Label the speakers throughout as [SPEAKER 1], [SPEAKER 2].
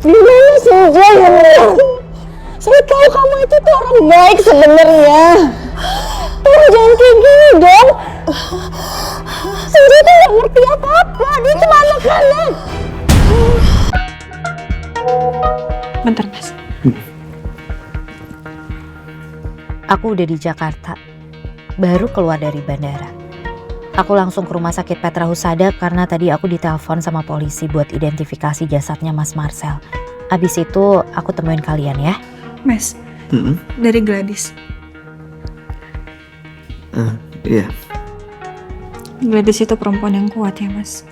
[SPEAKER 1] Gimana sih Jaya? Saya tahu kamu itu tuh orang baik sebenarnya. Tolong jangan kayak gini dong. Senja tuh gak ngerti apa-apa, dia cuma anak-anak.
[SPEAKER 2] Bentar, Mas.
[SPEAKER 3] Aku udah di Jakarta, baru keluar dari bandara. Aku langsung ke rumah sakit Petra Husada karena tadi aku ditelepon sama polisi buat identifikasi jasadnya Mas Marcel. Abis itu aku temuin kalian ya.
[SPEAKER 2] Mas, dari Gladys.
[SPEAKER 4] Iya.
[SPEAKER 2] Gladys itu perempuan yang kuat ya, Mas.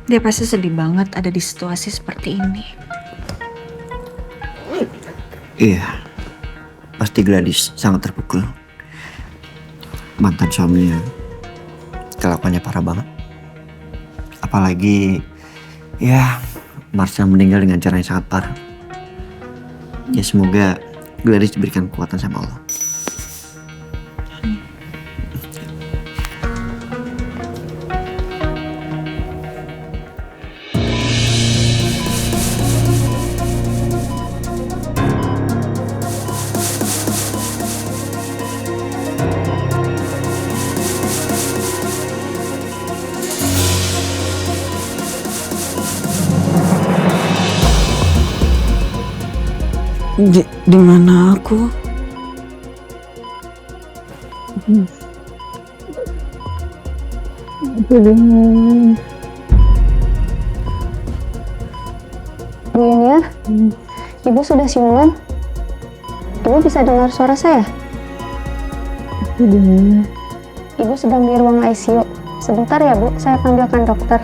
[SPEAKER 2] Dia pasti sedih banget ada di situasi seperti ini.
[SPEAKER 4] Iya. Pasti Gladys sangat terpukul. Mantan suaminya kelakuannya parah banget. Apalagi ya Marcel meninggal dengan cara yang sangat parah. Ya semoga Gladys diberikan kekuatan sama Allah.
[SPEAKER 1] Di mana aku?
[SPEAKER 5] Bu Yunia, Ibu sudah siuman? Ibu bisa dengar suara saya? Ibu sedang di ruang ICU. Sebentar ya Bu, saya panggilkan dokter.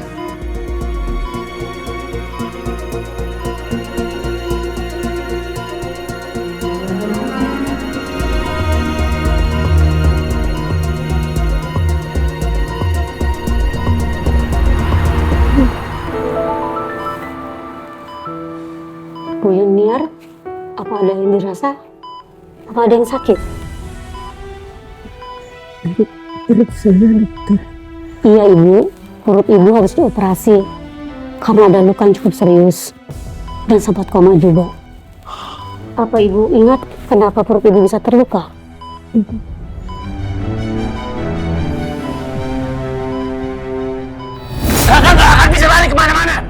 [SPEAKER 5] Bu Yuniar, apa ada yang dirasa? Apa ada yang sakit?
[SPEAKER 1] Perut saya, dokter.
[SPEAKER 5] Iya Ibu, perut Ibu harus dioperasi karena ada luka yang cukup serius dan sempat koma juga. Apa Ibu ingat kenapa perut Ibu bisa terluka?
[SPEAKER 6] Kakak nggak akan bisa lari kemana-mana.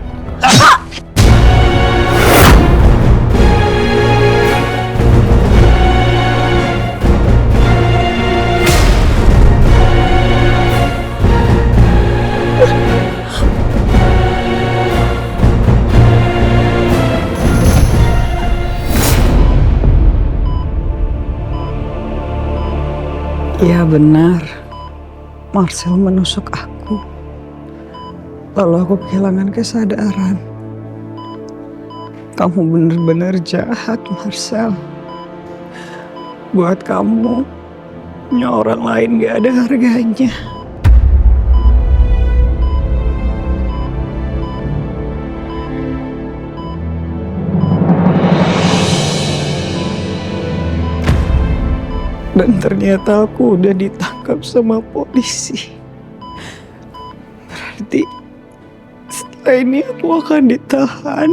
[SPEAKER 1] Ya benar, Marcel menusuk aku. Lalu aku kehilangan kesadaran. Kamu benar-benar jahat, Marcel. Buat kamu, orang lain gak ada harganya. Dan ternyata aku udah ditangkap sama polisi. Berarti setelah ini aku akan ditahan.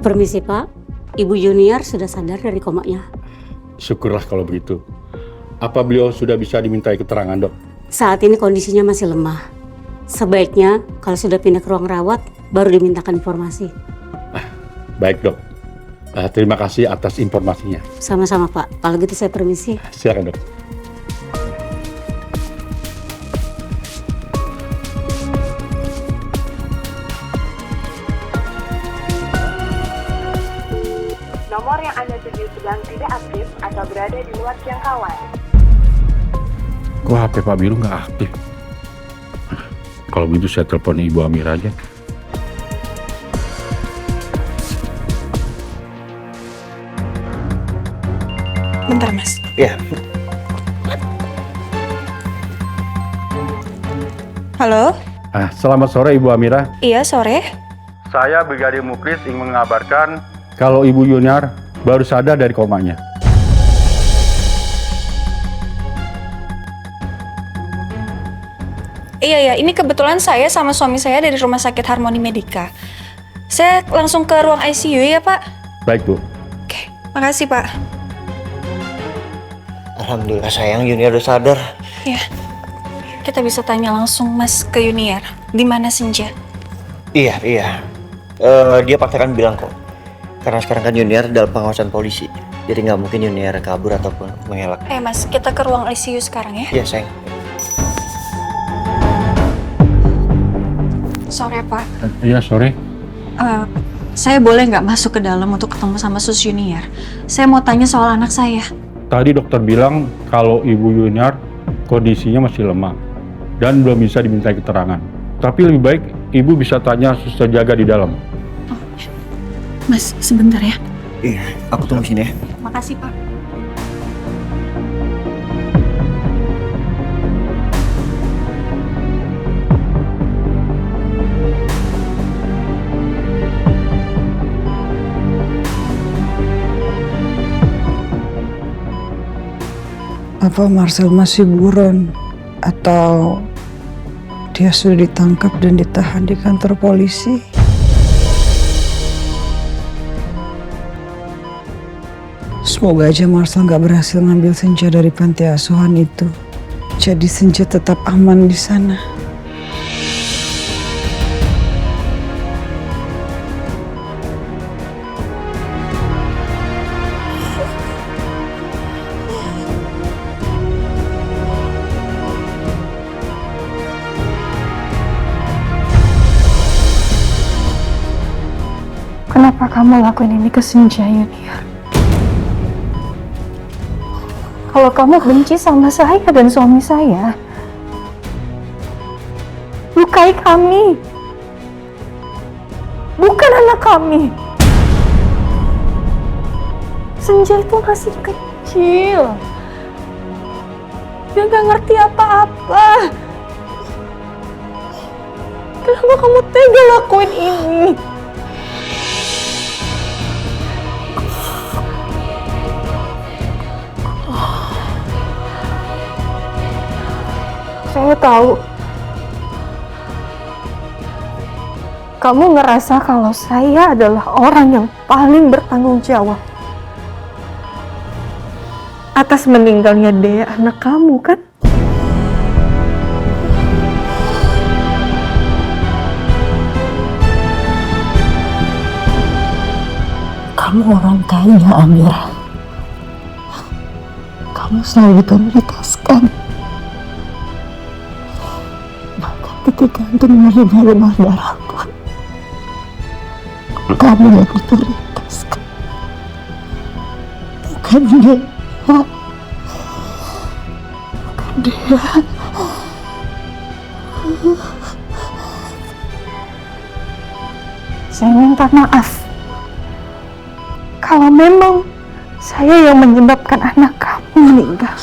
[SPEAKER 5] Permisi Pak, Ibu Junior sudah sadar dari komanya.
[SPEAKER 7] Syukurlah kalau begitu. Apa beliau sudah bisa dimintai keterangan, Dok?
[SPEAKER 5] Saat ini kondisinya masih lemah. Sebaiknya kalau sudah pindah ke ruang rawat, baru dimintakan informasi.
[SPEAKER 7] Baik, Dok. Terima kasih atas informasinya.
[SPEAKER 5] Sama-sama Pak, kalau gitu saya permisi.
[SPEAKER 7] Silakan, Dok.
[SPEAKER 8] Nomor yang Anda tuju sedang tidak aktif atau berada di luar jangkauan.
[SPEAKER 7] Kok HP Pak Biru nggak aktif? Kalau begitu saya telepon Ibu Amira aja.
[SPEAKER 2] Bentar, Mas.
[SPEAKER 4] Iya.
[SPEAKER 2] Halo?
[SPEAKER 7] Selamat sore Ibu Amira.
[SPEAKER 2] Iya, sore.
[SPEAKER 7] Saya Brigadir Muklis ingin mengabarkan kalau Ibu Yunar baru sadar dari komanya.
[SPEAKER 2] Iya, ini kebetulan saya sama suami saya dari Rumah Sakit Harmoni Medika. Saya langsung ke ruang ICU ya, Pak.
[SPEAKER 7] Baik, Bu.
[SPEAKER 2] Oke, makasih, Pak.
[SPEAKER 4] Alhamdulillah sayang, Junior udah sadar.
[SPEAKER 2] Ya, kita bisa tanya langsung Mas ke Junior. Di mana Senja?
[SPEAKER 4] Iya. Dia pasti akan bilang kok. Karena sekarang kan Junior dalam pengawasan polisi. Jadi nggak mungkin Junior kabur ataupun mengelak.
[SPEAKER 2] Mas, kita ke ruang ICU sekarang ya.
[SPEAKER 4] Iya sayang.
[SPEAKER 2] Sore, Pak.
[SPEAKER 7] Iya, sore.
[SPEAKER 2] Saya boleh nggak masuk ke dalam untuk ketemu sama Sus Junior? Saya mau tanya soal anak saya.
[SPEAKER 7] Tadi dokter bilang kalau Ibu Junior kondisinya masih lemah dan belum bisa dimintai keterangan. Tapi lebih baik Ibu bisa tanya suster jaga di dalam.
[SPEAKER 2] Mas, sebentar ya.
[SPEAKER 4] Iya, aku tunggu sini ya.
[SPEAKER 2] Makasih, Pak.
[SPEAKER 9] Apa Marcel masih buron atau dia sudah ditangkap dan ditahan di kantor polisi? Semoga aja Marcel nggak berhasil ngambil Senja dari panti asuhan itu. Jadi Senja tetap aman di sana.
[SPEAKER 2] Kenapa kamu lakuin ini ke Senja, Junior? Kalau kamu benci sama saya dan suami saya, lukai kami, bukan anak kami. Senja itu masih kecil, dia gak ngerti apa-apa. Kenapa kamu tega lakuin ini? Saya tahu kamu ngerasa kalau saya adalah orang yang paling bertanggung jawab atas meninggalnya Dea, anak kamu, kan?
[SPEAKER 5] Kamu orang kaya, Amira. Kamu selalu diprioritaskan. Bahkan ketika untuk menerima donor darah pun, kamu yang diprioritaskan. Bukan dia. Bukan dia.
[SPEAKER 2] Saya minta maaf kalau memang saya yang menyebabkan anak kamu meninggal.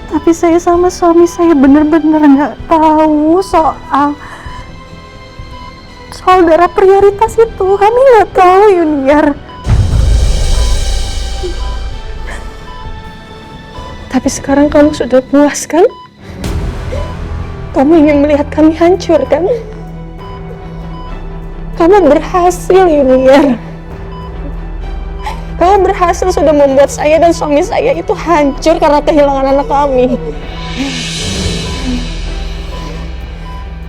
[SPEAKER 2] Tapi saya sama suami saya benar-benar nggak tahu soal darah prioritas itu. Kami nggak tahu, Junior. Tapi sekarang kamu sudah puas, kan? Kamu ingin melihat kami hancur, kan? Kamu berhasil, Junior. Kamu berhasil sudah membuat saya dan suami saya itu hancur karena kehilangan anak kami.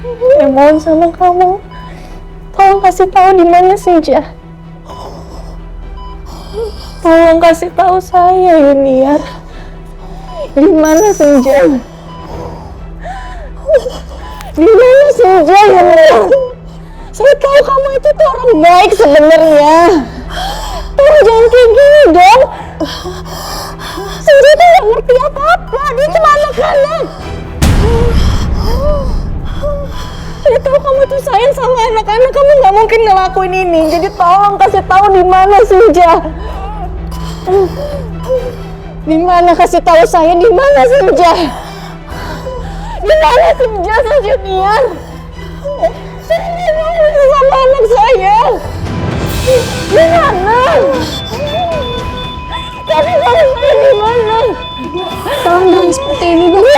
[SPEAKER 2] Saya mohon sama kamu, tolong kasih tahu di mana Senja. Tolong kasih tahu saya, Junior. Di mana Senja? Di mana Senja, Junior? Saya tahu kamu itu tuh orang baik sebenarnya. Tolong jangan kayak gini dong. Senja tuh gak ngerti apa-apa. Dia cuma anak-anak. Saya tahu kamu tuh sayang sama anak-anak. Kamu gak mungkin ngelakuin ini. Jadi tolong kasih tahu di mana Senja. Di mana, kasih tahu saya di mana Senja. Di mana Senja, Junior? Saya mau sama anak saya. Di mana? Kasih tahu saya di mana? Tolong jangan seperti ini, dong.